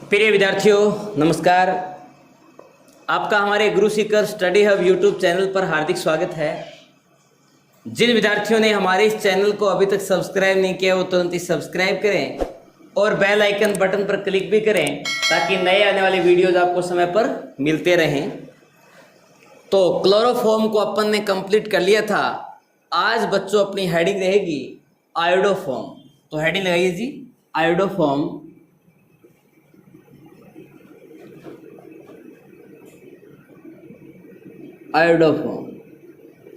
प्रिय विद्यार्थियों नमस्कार। आपका हमारे गुरु Sikar study hub YouTube channel पर हार्दिक स्वागत है। जिन विद्यार्थियों ने हमारे इस चैनल को अभी तक सब्सक्राइब नहीं किया वो तुरंत ही सब्सक्राइब करें और बेल आइकन बटन पर क्लिक भी करें ताकि नए आने वाले वीडियोज आपको समय पर मिलते रहें। तो क्लोरोफॉर्म को अपन ने कंप्लीट कर लिया था। आज बच्चों अपनी हेडिंग रहेगी आयोडोफॉर्म। तो हेडिंग लगाइए जी, आयोडोफॉर्म। आयोडोफॉर्म।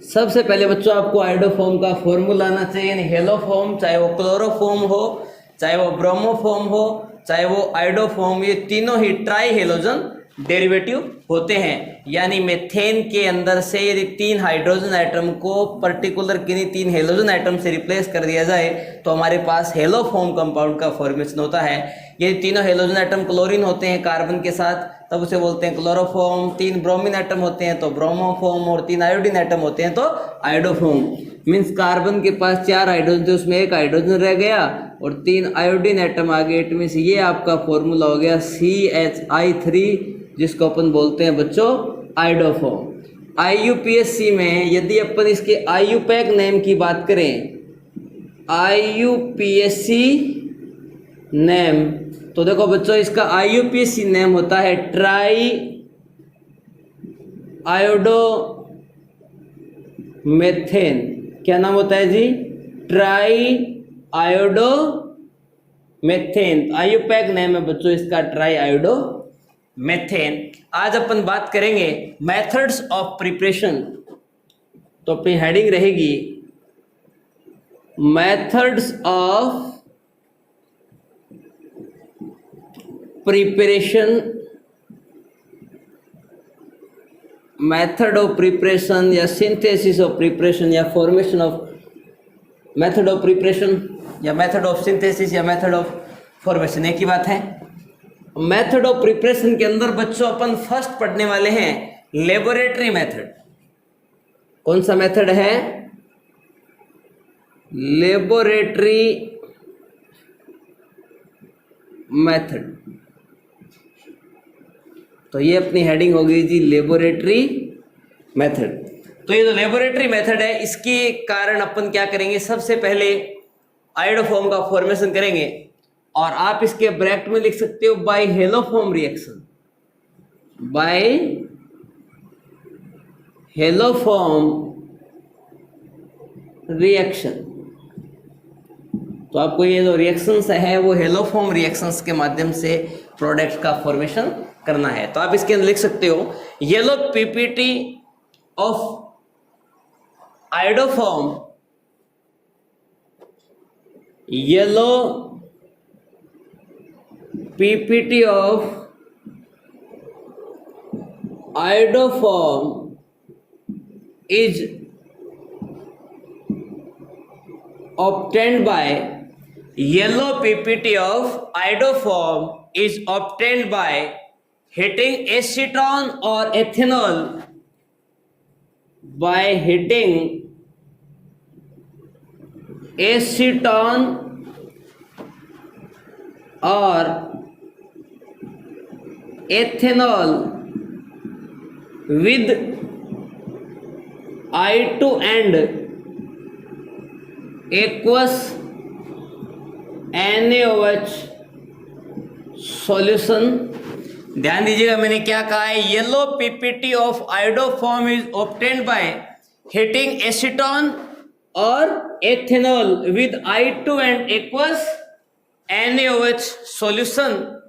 सबसे पहले बच्चों आपको आयोडोफॉर्म का फॉर्मूला आना चाहिए, यानी हेलोफॉर्म, चाहे वो क्लोरोफॉर्म हो, चाहे वो ब्रोमोफॉर्म हो, चाहे वो आयोडोफॉर्म, ये तीनों ही ट्राई हेलोजन डेरिवेटिव होते हैं। यानी मेथेन के अंदर से यदि 3 हाइड्रोजन एटम को पर्टिकुलर किन्हीं 3 हेलोजन एटम से रिप्लेस कर दिया जाए तो हमारे पास हेलोफॉर्म कंपाउंड का फॉर्मेशन होता है। ये तीनों हेलोजन एटम क्लोरीन होते हैं कार्बन के साथ, तब उसे बोलते हैं क्लोरोफॉर्म। 3 ब्रोमीन एटम होते हैं तो ब्रोमोफॉर्म, और 3 आयोडीन एटम होते हैं तो आयोडोफॉर्म। मीन्स कार्बन के पास 4 हाइड्रोजन थे, उसमें 1 हाइड्रोजन रह गया और 3 आयोडीन एटम आ गए। इट मीन्स ये आपका फॉर्मूला हो गया CHI3, जिसको अपन बोलते हैं बच्चों आयोडोफॉर्म। IUPAC में यदि अपन इसके IUPAC नेम की बात करें, IUPAC नेम, तो देखो बच्चों इसका IUPAC नेम होता है ट्राई आयोडोमेथेन। क्या नाम होता है जी? ट्राई आयोडोमेथेन। IUPAC नेम है बच्चों इसका ट्राई आयोडोमेथेन। आज अपन बात करेंगे मेथड्स ऑफ प्रिपरेशन। तो अपनी हेडिंग रहेगी methods of preparation. Method of preparation या सिंथेसिस ऑफ प्रिपरेशन या formation of method of preparation या मेथड ऑफ सिंथेसिस या मेथड ऑफ फॉर्मेशन, एक ही बात है। मेथड ऑफ प्रिपरेशन के अंदर बच्चों अपन फर्स्ट पढ़ने वाले हैं लेबोरेटरी मेथड। कौन सा मेथड है? Laboratory method. तो ये अपनी हेडिंग हो गई जी लेबोरेटरी मेथड। तो ये जो लेबोरेटरी मेथड है इसके कारण अपन क्या करेंगे, सबसे पहले आयोडोफॉर्म का फॉर्मेशन करेंगे और आप इसके ब्रैकेट में लिख सकते हो by haloform reaction. By haloform reaction. तो आपको ये जो रिएक्शंस है वो हेलोफॉर्म रिएक्शंस के माध्यम से प्रोडक्ट का फॉर्मेशन करना है। तो आप इसके अंदर लिख सकते हो yellow PPT of iodoform, yellow PPT of iodoform is obtained by yellow PPT of iodoform is obtained by heating acetone or ethanol, by heating acetone or ethanol with I2 and aqueous NaOH solution. ध्यान दीजिएगा मैंने क्या कहा है, yellow PPT of iodoform is obtained by heating acetone और ethanol with I2 and aqueous NaOH solution.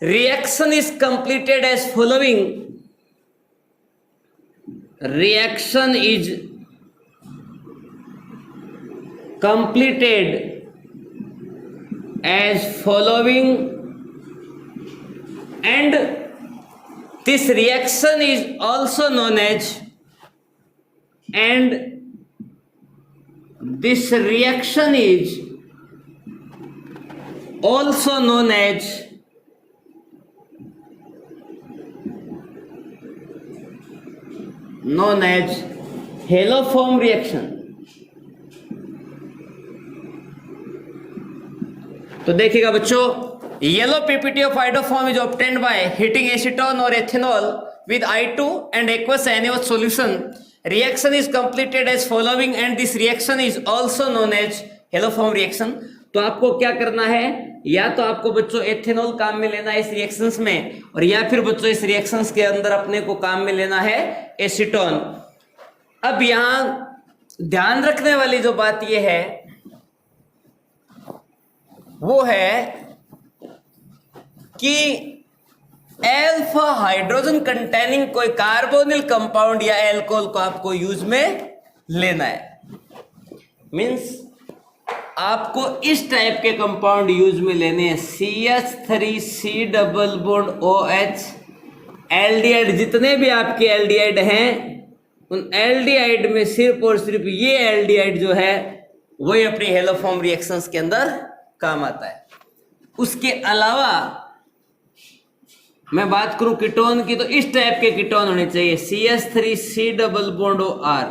Reaction is completed as following. Reaction is completed as following, and this reaction is also known as, and this reaction is also known as haloform reaction. तो देखिएगा बच्चों, Yellow PPT of iodoform is obtained by heating acetone or ethanol with I2 and aqueous NaOH solution. Reaction is completed as following and this reaction is also known as haloform reaction. तो आपको क्या करना है, या तो आपको बच्चों ethanol काम में लेना है इस रिएक्शंस में, और या फिर बच्चों इस रिएक्शंस के अंदर अपने को काम में लेना है एसीटोन। अब यहां ध्यान रखने वाली जो बात यह है वो है कि अल्फा हाइड्रोजन कंटेनिंग कोई कार्बोनिल कंपाउंड या एल्कोहल को आपको यूज में लेना है। मींस आपको इस टाइप के कंपाउंड यूज में लेने हैं, CH3C double bond OH, aldehyde, जितने भी आपके एल्डिहाइड हैं उन एल्डिहाइड में सिर्फ और सिर्फ ये एल्डिहाइड जो है वही अपनी हेलोफॉर्म रिएक्शंस के अंदर काम आता है। उसके अलावा मैं बात करूं कीटोन की, तो इस टाइप के कीटोन होने चाहिए, CH3C डबल बॉन्ड OR।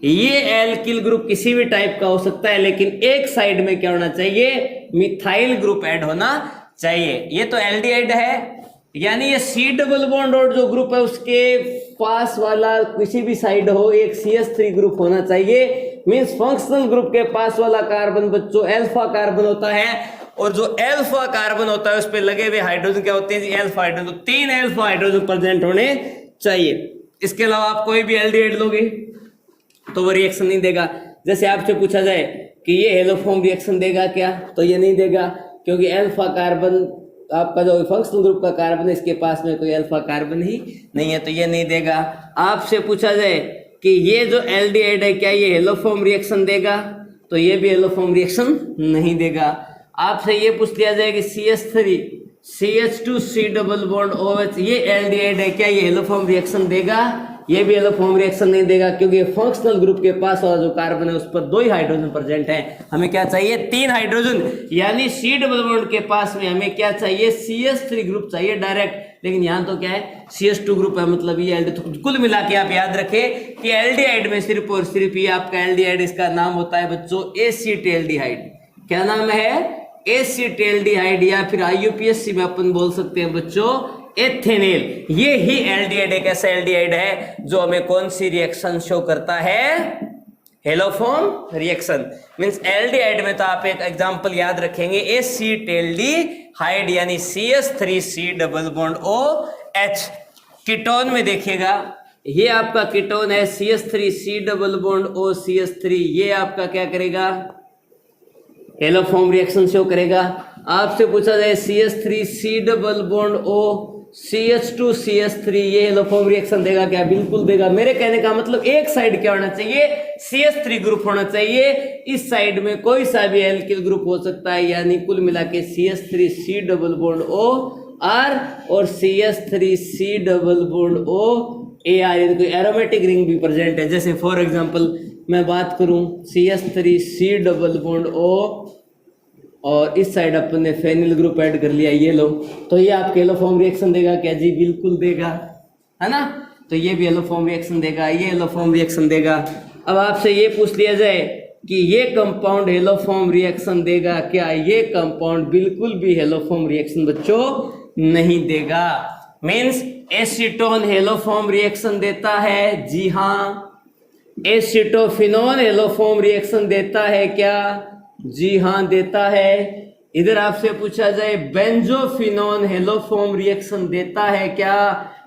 ये एल्किल ग्रुप किसी भी टाइप का हो सकता है, लेकिन एक साइड में क्या होना चाहिए, मिथाइल ग्रुप ऐड होना चाहिए। ये तो एल्डिहाइड है, यानी ये C डबल बॉन्ड और जो ग्रुप है उसके पास वाला किसी भी साइड हो एक CH3 ग्रुप होना चाहिए। मींस फंक्शनल ग्रुप के पास वाला कार्बन बच्चों अल्फा कार्बन होता है, और जो अल्फा कार्बन होता है उस पर लगे हुए हाइड्रोजन क्या होते हैं, अल्फा हाइड्रोजन। तो 3 अल्फा हाइड्रोजन प्रेजेंट होने चाहिए। इसके अलावा आप कोई भी एल्डिहाइड लोगे तो वो रिएक्शन नहीं देगा। जैसे आपसे पूछा जाए कि ये हेलोफॉर्म रिएक्शन देगा क्या, तो ये नहीं देगा, क्योंकि अल्फा कार्बन आपका जो फंक्शनल ग्रुप का कार्बन है इसके पास में कोई अल्फा कार्बन ही नहीं है, तो ये नहीं देगा। आपसे पूछा जाए कि ये जो एल्डिहाइड है क्या ये हेलोफॉर्म रिएक्शन देगा, तो ये भी हेलोफॉर्म रिएक्शन नहीं देगा। आपसे ये पूछ लिया जाए कि CH3 CH2C double bond OH ये एल्डिहाइड है क्या ये हेलोफॉर्म रिएक्शन देगा, ये भी हेलोफॉर्म रिएक्शन नहीं देगा, क्योंकि फंक्शनल ग्रुप के पास वाला जो कार्बन है उस पर 2 ही हाइड्रोजन प्रेजेंट है। हमें क्या चाहिए, 3 हाइड्रोजन, यानी C डबल बॉन्ड के पास में हमें क्या चाहिए, CH3 ग्रुप चाहिए डायरेक्ट। लेकिन यहाँ तो क्या है, CH2 ग्रुप है, मतलब ये एल्डिहाइड। तो कुल मिला के आप याद रखें कि एल्डिहाइड में सिर्फ और सिर्फ ये आपका एल्डिहाइड, इसका नाम होता है बच्चों एसीटेल्डिहाइड। क्या नाम है, एसीटेल्डिहाइड, या फिर IUPAC में अपन बोल सकते हैं बच्चों एथेनेल। ये ही एल्डिहाइड एक ऐसा एल्डिहाइड है जो हमें कौन सी रिएक्शन शो करता है, हेलोफॉर्म रिएक्शन। मींस एल्डिहाइड में तो आप एक एग्जांपल याद रखेंगे एसीटेल्डिहाइड, यानी CH3C double bond OH। Ketone में देखिएगा, ये आपका कीटोन है CH3C डबल बॉन्ड OCH3, ये आपका क्या करेगा, हेलोफॉर्म रिएक्शन शो करेगा। आपसे पूछा जाए CH3C double bond O CH2CH3 ये हेलोफॉर्म रिएक्शन देगा क्या, बिल्कुल देगा। मेरे कहने का मतलब एक साइड क्या होना चाहिए, CH3 ग्रुप होना चाहिए, इस साइड में कोई सा भी एल्किल ग्रुप हो सकता है, यानी कुल मिला के CH3C डबल बॉन्ड OR और CH3C डबल बॉन्ड OAR, यानी कोई एरोमेटिक रिंग भी प्रेजेंट है। जैसे फॉर एग्जांपल मैं बात करूं CH3C डबल बॉन्ड O और इस साइड अपन ने फेनिल ग्रुप ऐड कर लिया, ये लो, तो ये आपके हेलोफॉर्म रिएक्शन देगा क्या, जी बिल्कुल देगा, है ना। तो ये भी हेलोफॉर्म रिएक्शन देगा, ये हेलोफॉर्म रिएक्शन देगा। अब आपसे ये पूछ लिया जाए कि ये कंपाउंड हेलोफॉर्म रिएक्शन देगा क्या, ये कंपाउंड बिल्कुल भी हेलोफॉर्म रिएक्शन बच्चों नहीं देगा। मीन्स एसीटोन हेलोफॉर्म रिएक्शन देता है, जी हाँ। एसीटोफिनोन हेलोफॉर्म रिएक्शन देता है क्या, जी हाँ देता है। इधर आपसे पूछा जाए बेंजोफिनोन हेलोफॉर्म रिएक्शन देता है क्या,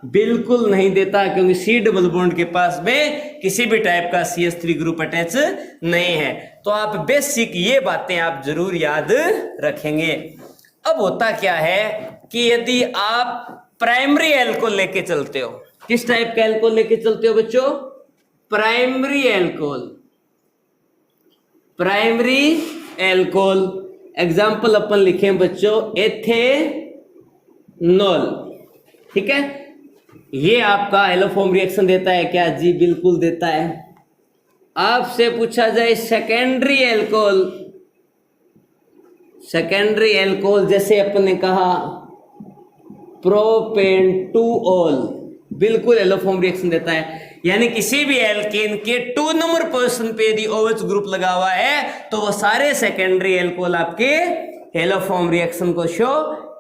बिल्कुल नहीं देता, क्योंकि C डबल बॉन्ड के पास में किसी भी टाइप का CH3 ग्रुप अटैच नहीं है। तो आप बेसिक ये बातें आप जरूर याद रखेंगे। अब होता क्या है कि यदि आप प्राइमरी एल्कोहल लेके चलते हो, किस टाइप का एल्कोहल लेके चलते हो बच्चों, primary alcohol, primary alcohol. Example अपन लिखे बच्चों एथेनॉल, ठीक है। ये आपका हेलोफॉर्म रिएक्शन देता है क्या, जी बिल्कुल देता है। आपसे पूछा जाए सेकेंडरी एल्कोहल, सेकेंडरी एल्कोहल जैसे अपन ने कहा प्रोपेंटुओल, बिल्कुल हेलोफॉर्म रिएक्शन देता है। यानी किसी भी एल्केन के 2 नंबर पोजीशन पे यदि OH ग्रुप लगा हुआ है तो वो सारे सेकेंडरी एल्कोहल आपके हेलोफॉर्म रिएक्शन को शो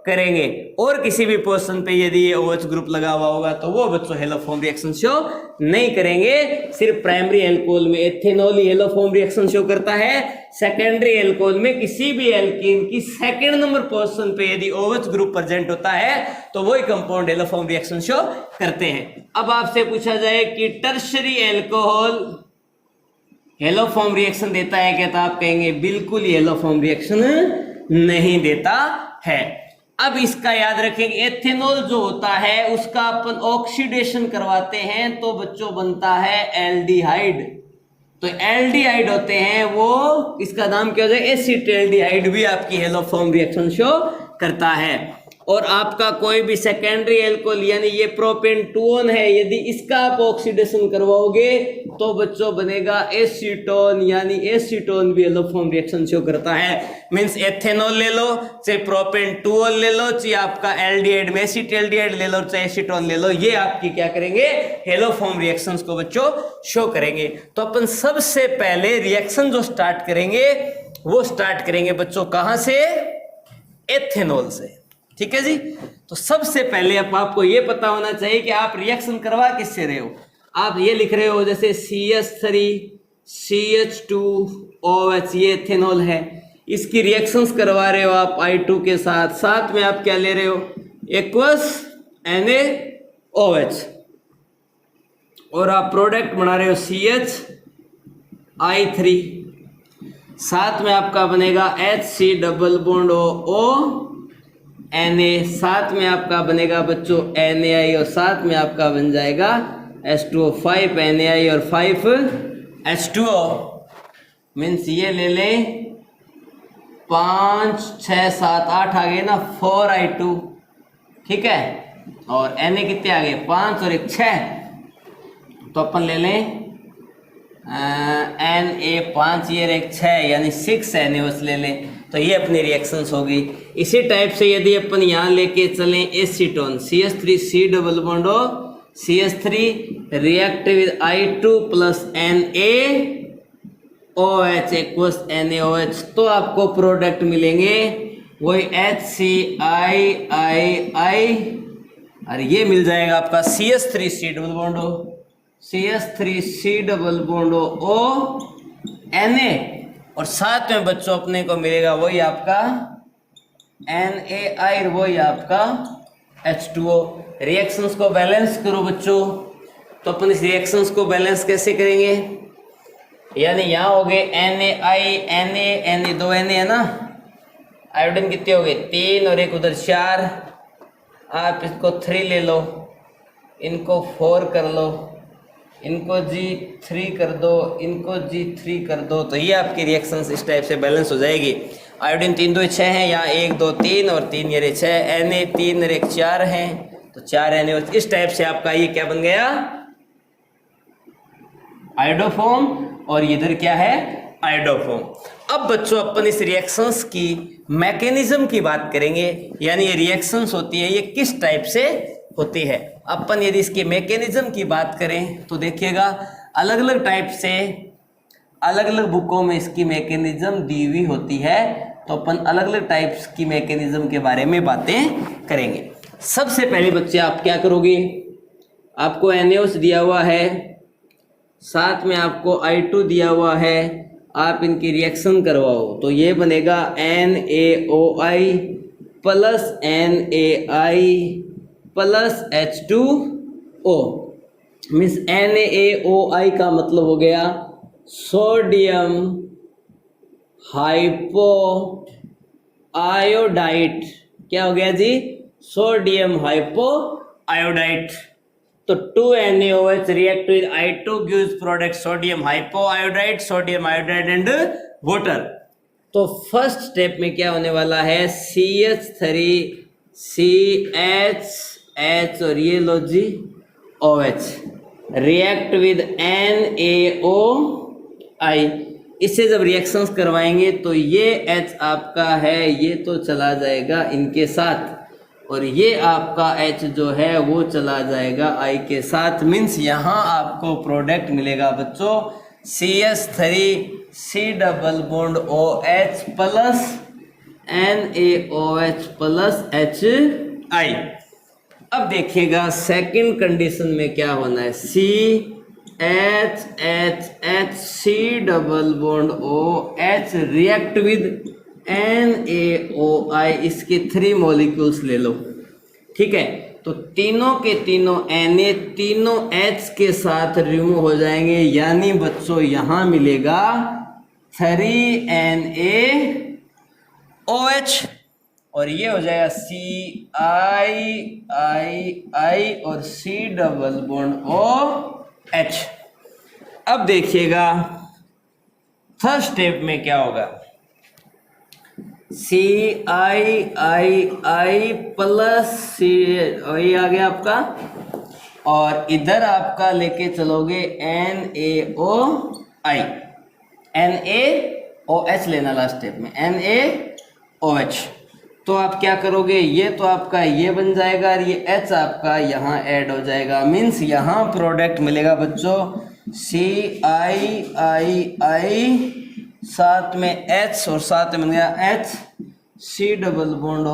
करेंगे। और किसी भी पोजीशन पे यदि ये OH ग्रुप लगा हुआ होगा तो वो बच्चों हेलोफॉर्म रिएक्शन शो नहीं करेंगे। सिर्फ प्राइमरी एल्कोहल में एथेनॉल ही हेलोफॉर्म रिएक्शन शो करता है। सेकेंडरी एल्कोहल में किसी भी एल्कीन की सेकंड नंबर पोजीशन पे यदि OH ग्रुप प्रेजेंट होता है तो वही कंपाउंड हेलोफॉर्म रिएक्शन शो करते हैं। अब आपसे पूछा जाए कि टर्शरी एल्कोहल हेलोफॉर्म रिएक्शन देता है क्या, तो आप कहेंगे बिल्कुल हेलोफॉर्म रिएक्शन नहीं देता है। अब इसका याद रखेंगे, एथेनॉल जो होता है उसका अपन ऑक्सीडेशन करवाते हैं तो बच्चों बनता है एल्डिहाइड। तो एल्डिहाइड होते हैं वो, इसका नाम क्या हो जाए, एसिटाल्डिहाइड भी आपकी हेलोफॉर्म रिएक्शन शो करता है। और आपका कोई भी सेकेंडरी एल्कोहल यानी ये प्रोपेंटून है, यदि इसका आप ऑक्सीडेशन करवाओगे तो बच्चों बनेगा एसीटोन, यानी एसीटोन भी हेलोफॉर्म रिएक्शन शो करता है। मींस एथेनॉल ले लो, चाहे प्रोपेंटून ले लो, चाहे आपका एल्डिहाइड में एसिटाल्डिहाइड ले लो, चाहे एसीटोन ले लो, ये आपकी क्या करेंगे, हेलोफॉर्म रिएक्शंस को बच्चों शो करेंगे। तो अपन सबसे पहले रिएक्शन जो स्टार्ट करेंगे वो स्टार्ट करेंगे बच्चों कहां से, एथेनॉल से। ठीक है जी। तो सबसे पहले अब आपको ये पता होना चाहिए कि आप रिएक्शन करवा किससे रहे हो। आप ये लिख रहे हो जैसे CH3CH2OH, ये एथेनॉल है, इसकी रिएक्शंस करवा रहे हो आप I2 के साथ। साथ में आप क्या ले रहे हो, एक्वस NaOH, और आप प्रोडक्ट बना रहे हो CH3। साथ में आपका बनेगा HC double bond O Na, साथ में आपका बनेगा बच्चों NaI, और साथ में आपका बन जाएगा H2O, 5 NaI और 5 H2O। मीन्स ये ले लें 5 6 7 8 आ गए ना, 4I2, ठीक है। और Na कितने आ गए, 5 और 1 6, तो अपन ले लें Na5 ये 1 6 यानी 6 NaOH ले लें, तो ये अपनी रिएक्शंस होगी। इसी टाइप से यदि अपन यहाँ लेके चलें acetone, CH3C double bond O CH3 react with I2 plus NaOH aqueous NaOH, तो आपको प्रोडक्ट मिलेंगे वही HCI, और ये मिल जाएगा आपका CH3C double bond O, CH3C double bond O Na, और साथ में बच्चों अपने को मिलेगा वही आपका NaI, वही आपका H2O। रिएक्शंस को बैलेंस करो बच्चों, तो अपन इस रिएक्शंस को बैलेंस कैसे करेंगे, यानी यहाँ हो गए NaI Na 2 Na है ना, आयोडीन कितने हो गए 3 और एक उधर 4, आप इसको 3 ले लो, इनको 4 कर लो, इनको G3 कर दो, इनको G3 कर दो, तो ये आपकी रिएक्शंस इस टाइप से बैलेंस हो जाएगी। आयोडीन 3 2 6 है, यहाँ 1 2 3 और 3 ये 6, Na 3 और 1 4 है, तो 4 Na, इस टाइप से आपका ये क्या बन गया, आयोडोफॉर्म, और इधर क्या है, आयोडोफॉर्म। अब बच्चों अपन इस रिएक्शंस की मैकेनिज्म की बात करेंगे, यानी ये रिएक्शंस होती है ये किस टाइप से होती है। अपन यदि इसकी मैकेनिज्म की बात करें तो देखिएगा अलग अलग टाइप से अलग अलग बुकों में इसकी मैकेनिज्म दी हुई होती है, तो अपन अलग अलग टाइप्स की मैकेनिज्म के बारे में बातें करेंगे। सबसे पहले बच्चे आप क्या करोगे, आपको NaOH दिया हुआ है, साथ में आपको I2 दिया हुआ है, आप इनकी रिएक्शन करवाओ, तो ये बनेगा NaOI plus NaI plus H2O। Means NaOI का मतलब हो गया सोडियम हाइपो आयोडाइट, क्या हो गया जी, सोडियम हाइपो आयोडाइट। तो 2 NaOH react with I2 gives product sodium hypoiodide, sodium iodide and water। तो फर्स्ट स्टेप में क्या होने वाला है, CH3CHH और ये लो जी OH रिएक्ट विद NaOI। इससे जब रिएक्शंस करवाएंगे तो ये H आपका है ये तो चला जाएगा इनके साथ, और ये आपका H जो है वो चला जाएगा I के साथ। मीन्स यहाँ आपको प्रोडक्ट मिलेगा बच्चों CH3C double bond OH plus NaOH plus HI। अब देखिएगा सेकंड कंडीशन में क्या होना है, CHHC double bond OH react with NaOI, इसके 3 मॉलिक्यूल्स ले लो, ठीक है। तो तीनों के तीनों Na तीनों H के साथ रिमूव हो जाएंगे, यानी बच्चों यहां मिलेगा 3NaOH और ये हो जाएगा CI और C डबल बॉन्ड OH। अब देखिएगा थर्ड स्टेप में क्या होगा, CI प्लस C ये आ गया आपका, और इधर आपका लेके चलोगे NaOH लेना लास्ट स्टेप में, NaOH। तो आप क्या करोगे, ये तो आपका ये बन जाएगा और ये H आपका यहाँ ऐड हो जाएगा, मीन्स यहाँ प्रोडक्ट मिलेगा बच्चों CI साथ में H और साथ में बन गया HC डबल बॉन्ड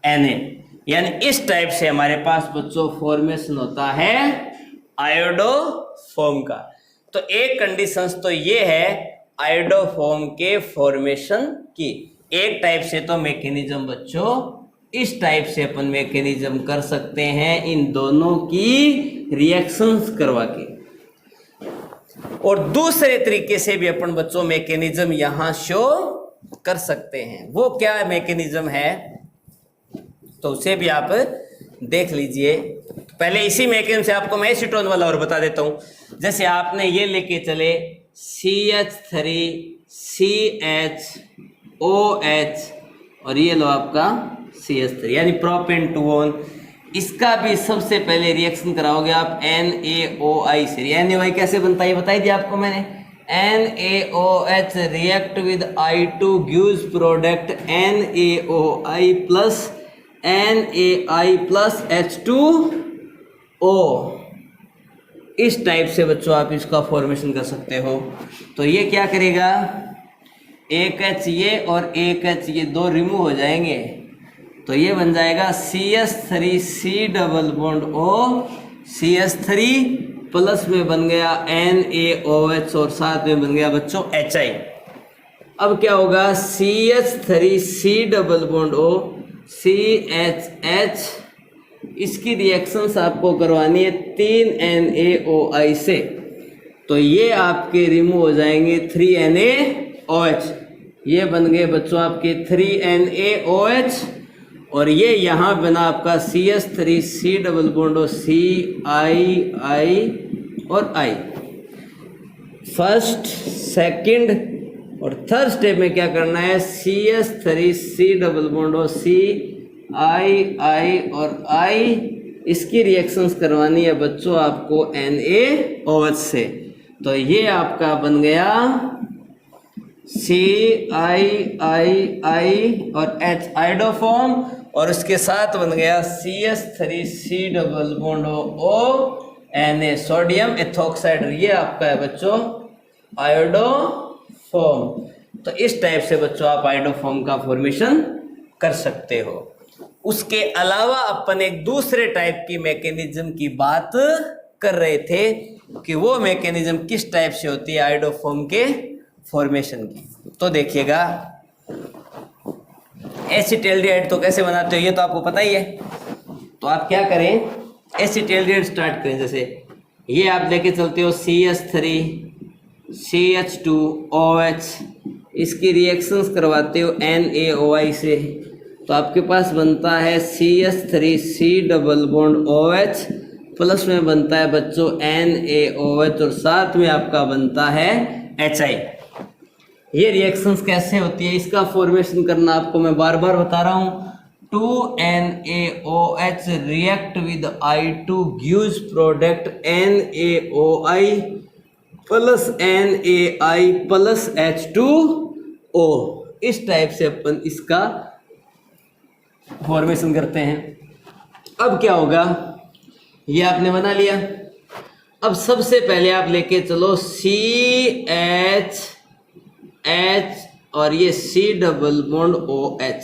Na। यानी इस टाइप से हमारे पास बच्चों फॉर्मेशन होता है आयोडोफॉर्म का। तो एक कंडीशंस तो ये है आयोडोफॉर्म के फॉर्मेशन की। एक टाइप से तो मैकेनिज्म बच्चों इस टाइप से अपन मैकेनिज्म कर सकते हैं, इन दोनों की रिएक्शंस करवा के, और दूसरे तरीके से भी अपन बच्चों मैकेनिज्म यहां शो कर सकते हैं। वो क्या मैकेनिज्म है तो उसे भी आप देख लीजिए। पहले इसी मैकेनिज्म से आपको मैं एसीटोन वाला और बता देता हूं। जैसे आपने ये लेके चले CH3CHOH और ये लो आपका CH3 यानी प्रोपेन-टू-ओन। इसका भी सबसे पहले रिएक्शन कराओगे आप NaOI से। NaOI कैसे बनता है ये बताई दिया आपको मैंने। NaOH react with I2 gives product NaOI plus NaI plus H2O। इस टाइप से बच्चों आप इसका फॉर्मेशन कर सकते हो। तो ये क्या करेगा, एक H ये और एक H ये दो रिमूव हो जाएंगे, तो ये बन जाएगा CH3C double bond O, CH3 plus में बन गया NaOH और साथ में बन गया बच्चों HI। अब क्या होगा, CH3C double bond O CHH, इसकी रिएक्शंस आपको करवानी है 3 NaOI से, तो ये आपके रिमूव हो जाएंगे 3 NaOH। ये बन गए बच्चों आपके 3 NaOH और ये यहाँ बना आपका CH3C डबल बॉन्ड CI और I। फर्स्ट सेकंड और थर्ड स्टेप में क्या करना है, CH3C डबल बॉन्ड CI और I, इसकी रिएक्शंस करवानी है बच्चों आपको NaOH से। तो ये आपका बन गया CI और H आयोडोफॉर्म और उसके साथ बन गया CH3C double bond Na sodium ethoxide. ये आपका है बच्चों आयोडोफॉर्म। तो इस टाइप से बच्चों आप आयोडोफॉर्म का फॉर्मेशन कर सकते हो। उसके अलावा अपन एक दूसरे टाइप की मैकेनिज्म की बात कर रहे थे कि वो मैकेनिज्म किस टाइप से होती है आयोडोफॉर्म के फॉर्मेशन की। तो देखिएगा एसिटाल्डिहाइड तो कैसे बनाते हो ये तो आपको पता ही है। तो आप क्या करें, एसिटाल्डिहाइड स्टार्ट करें। जैसे ये आप लेके चलते हो CH3 CH2OH, इसकी रिएक्शंस करवाते हो NaOI से, तो आपके पास बनता है CH3C double bond OH plus में बनता है बच्चों NaOH और साथ में आपका बनता है HI। ये रिएक्शंस कैसे होती है इसका फॉर्मेशन करना आपको मैं बार बार बता रहा हूँ। 2NaOH react with I2 gives product NaOI plus NaI plus H2O। इस टाइप से अपन इसका फॉर्मेशन करते हैं। अब क्या होगा, ये आपने बना लिया। अब सबसे पहले आप लेके चलो CHH और ये C डबल बॉन्ड OH,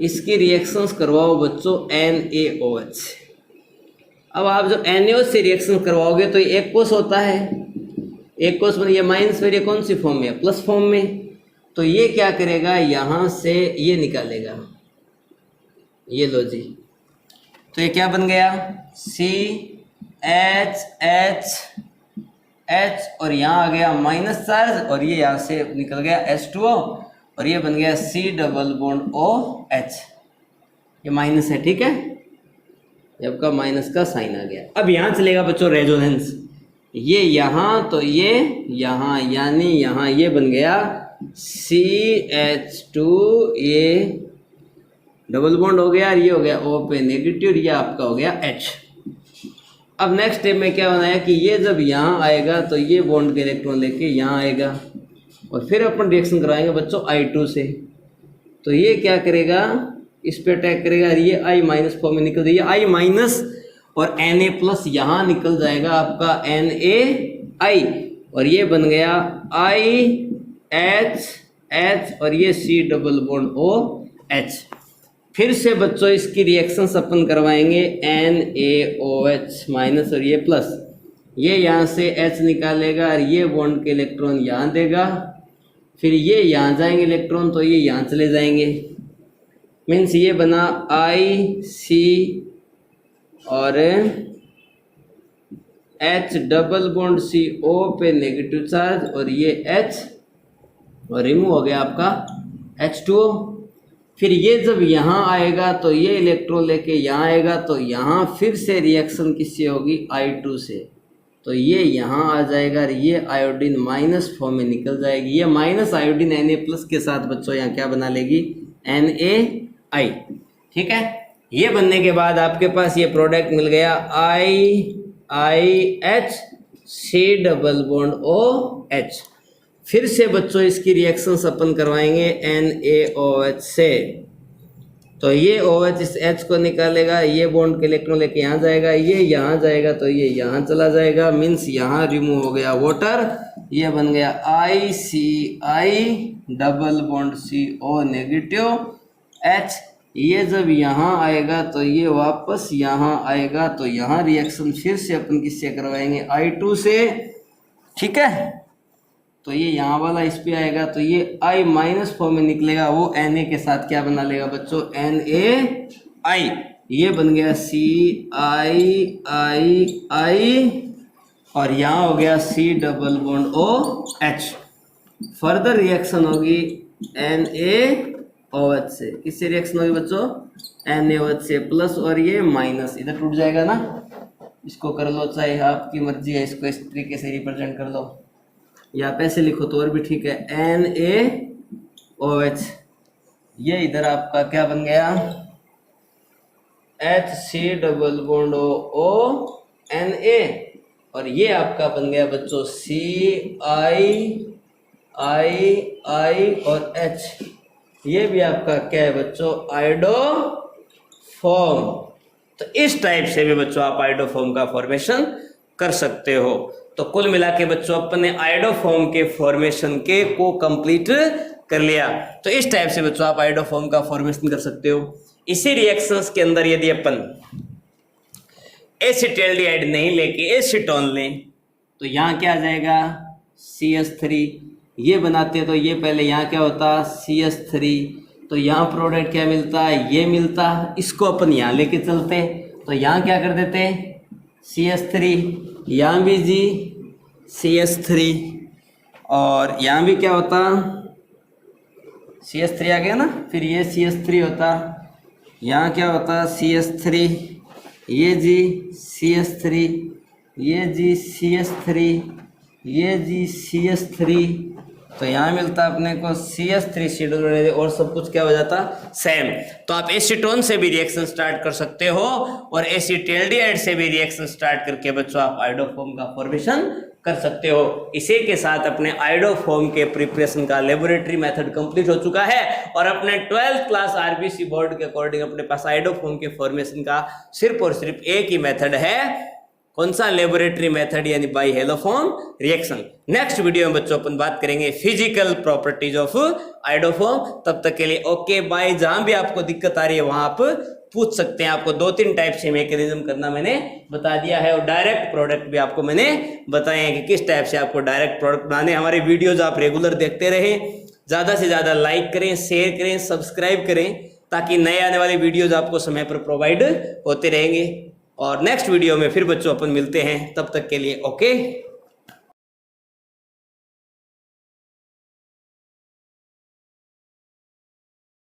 इसकी रिएक्शंस करवाओ बच्चों NaOH। अब आप जब NaOH से रिएक्शन करवाओगे तो ये एक्वस होता है, एक्वस मतलब ये माइनस, फिर ये कौन सी फॉर्म में, प्लस फॉर्म में। तो ये क्या करेगा, यहाँ से ये निकालेगा, ये लो जी। तो ये क्या बन गया, CH और यहाँ आ गया माइनस चार्ज, और ये यहाँ से निकल गया H2O, और ये बन गया C डबल बॉन्ड OH। ये माइनस है, ठीक है, ये आपका माइनस का साइन आ गया। अब यहाँ चलेगा बच्चों रेजोनेंस, ये यहाँ तो ये यहाँ, यानी यहाँ ये बन गया CH2, ये डबल बॉन्ड हो गया, और ये हो गया O पे नेगेटिव, और ये आपका हो गया H। अब नेक्स्ट स्टेप में क्या होना है कि ये जब यहाँ आएगा तो ये बॉन्ड के इलेक्ट्रॉन लेके यहाँ आएगा, और फिर अपन रिएक्शन कराएंगे बच्चों I2 से। तो ये क्या करेगा, इस पे अटैक करेगा, ये I माइनस फॉर्म में निकल जाएगी, I माइनस और Na प्लस यहाँ निकल जाएगा आपका NaI, और ये बन गया IHH, और ये C डबल बॉन्ड OH। फिर से बच्चों इसकी रिएक्शंस अपन करवाएंगे NaOH माइनस और ये प्लस, ये यहाँ से H निकालेगा और ये बॉन्ड के इलेक्ट्रॉन यहाँ देगा, फिर ये यहाँ जाएंगे इलेक्ट्रॉन, तो ये यहाँ चले जाएंगे, मीन्स ये बना IC और H डबल बॉन्ड CO पे नेगेटिव चार्ज, और ये H, और रिमूव हो गया आपका H2O। फिर ये जब यहाँ आएगा तो ये इलेक्ट्रॉन लेके यहाँ आएगा, तो यहाँ फिर से रिएक्शन किससे होगी, I2 से। तो ये यहाँ आ जाएगा, और ये आयोडीन माइनस फॉर्म में निकल जाएगी, ये माइनस आयोडीन Na प्लस के साथ बच्चों यहाँ क्या बना लेगी, NaI, ठीक है। ये बनने के बाद आपके पास ये प्रोडक्ट मिल गया IH C double bond OH। फिर से बच्चों इसकी रिएक्शंस अपन करवाएंगे NaOH से। तो ये OH इस H को निकालेगा, ये बॉन्ड के इलेक्ट्रॉन लेके यहाँ जाएगा, ये यहाँ जाएगा, तो ये यहाँ चला जाएगा, मीन्स यहाँ रिमूव हो गया वाटर, ये बन गया ICI double bond CO negative H। ये जब यहाँ आएगा तो ये वापस यहाँ आएगा, तो यहाँ रिएक्शन फिर से अपन किससे करवाएंगे, I2 से, ठीक है। तो ये यहाँ वाला इस पे आएगा, तो ये I माइनस फॉर्म में निकलेगा, वो Na के साथ क्या बना लेगा बच्चों, NaI। ये बन गया CII, और यहाँ हो गया C double bond OH। Further reaction होगी NaOH से, किससे रिएक्शन होगी बच्चों, NaOH से, प्लस और ये माइनस इधर टूट जाएगा ना, इसको कर लो, चाहे आपकी मर्जी है, इसको इस तरीके से रिप्रेजेंट कर लो, या पैसे लिखो तो और भी ठीक है, NaOH। ये इधर आपका क्या बन गया, HC डबल बॉन्ड ONA, और ये आपका बन गया बच्चों CII और H। ये भी आपका क्या है बच्चों, आइडो फॉर्म। तो इस टाइप से भी बच्चों आप आइडो फॉर्म का फॉर्मेशन कर सकते हो। तो कुल मिला के बच्चों अपने आइडो फॉर्म के फॉर्मेशन के को कंप्लीट कर लिया। तो इस टाइप से बच्चों आप आइडो फॉर्म का फॉर्मेशन कर सकते हो। इसी रिएक्शंस के अंदर यदि अपन एसिटाल्डिहाइड नहीं लेके एसीटोन लें तो यहाँ क्या आ जाएगा, CH3। ये बनाते हैं तो ये पहले यहाँ क्या होता, CH3। तो यहाँ प्रोडक्ट क्या मिलता है, ये मिलता। इसको अपन यहाँ लेके चलते तो यहाँ क्या कर देते, CH3, यहाँ भी जी CH3, और यहाँ भी क्या होता, CH3 आ गया ना, फिर ये CH3 होता, यहाँ क्या होता CH3, ये जी CH3, ये जी CH3, ये जी CH3। तो यहाँ मिलता अपने को CH3 और सब कुछ क्या हो जाता सेम। तो आप एसीटोन से भी रिएक्शन स्टार्ट कर सकते हो और एसिटाल्डिहाइड से भी रिएक्शन स्टार्ट करके बच्चों आप आइडोफॉर्म का फॉर्मेशन कर सकते हो। इसी के साथ अपने आइडोफॉर्म के प्रिपरेशन का लेबोरेटरी मेथड कंप्लीट हो चुका है और अपने 12th क्लास आरबीसी बोर्ड के अकॉर्डिंग अपने पास आइडोफॉर्म के फॉर्मेशन का सिर्फ और सिर्फ एक ही मेथड है, कौन सा? लेबोरेटरी मेथड यानी by haloform reaction. Next video में बच्चों अपन बात करेंगे फिजिकल प्रॉपर्टीज ऑफ आइडोफॉर्म। तब तक के लिए ओके बाय। जहां भी आपको दिक्कत आ रही है वहां आप पूछ सकते हैं। आपको 2-3 टाइप से मैकेनिज्म करना मैंने बता दिया है, और डायरेक्ट प्रोडक्ट भी आपको मैंने बताए हैं कि किस टाइप से आपको डायरेक्ट प्रोडक्ट बनाने। हमारे वीडियोज आप रेगुलर देखते रहें, ज़्यादा से ज़्यादा लाइक करें, शेयर करें, सब्सक्राइब करें, ताकि नए आने वाले वीडियोज आपको समय पर प्रोवाइड होते रहेंगे। और नेक्स्ट वीडियो में फिर बच्चों अपन मिलते हैं, तब तक के लिए ओके।